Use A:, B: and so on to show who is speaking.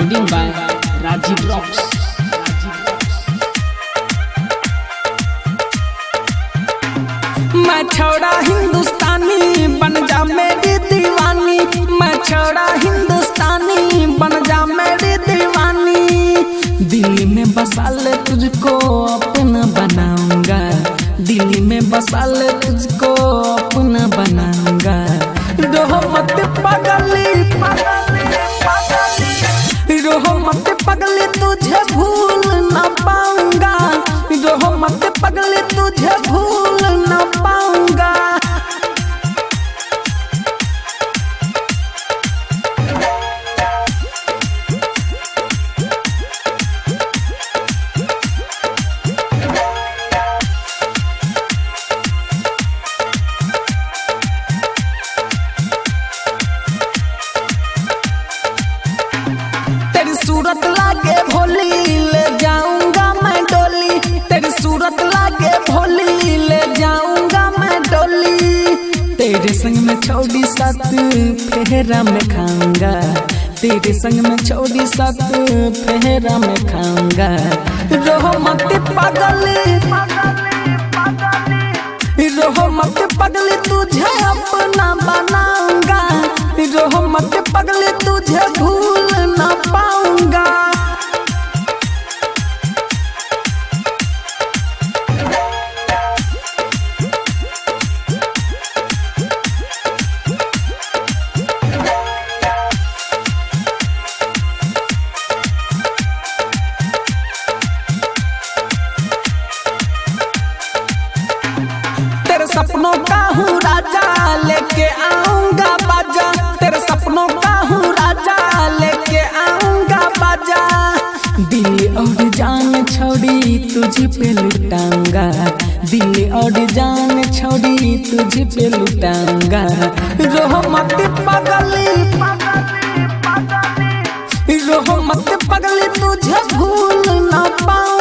A: Recording by Rajiv Rocks.
B: मैं छोड़ा हिंदुस्तानी बन जा मेरी दीवानी, मैं छोड़ा हिंदुस्तानी बन जा मेरी दीवानी। दिल्ली में बसा ले तुझको अपना बनाऊंगा, दिल्ली में बसा ले तुझको अपना बनाऊंगा। रोह मत पगली रोह मत पगली तुझे भूल न पाऊंगा, रोह मत पगली तुझे भूल न पाऊंगा। तेरी सूरत लागे भोली ले जाऊंगा मैं डोली, तेरी सूरत लागे भोली ले जाऊंगा मैं डोली। तेरे संग में छोड़ी सात फेरा में खाऊंगा, तेरे संग में छोड़ी सात फेरा में खाऊंगा। रोह मत पगली रोह मत पगली तुझे अपना बनाऊंगा, रोह मत पगली तुझे भूल न पाऊंगा। तेरे सपनों का हूँ राजा लेके आऊंगा बाजा, तेरे सपनों का हूँ राजा लेके आऊंगा बाजा। दिल और जान छोड़ी तुझ पे लुटाऊंगा, दिल और जान छोड़ी तुझ पे लुटाऊंगा। रोह मत पगली रोह मत पगली तुझे भूल न पाऊंगा।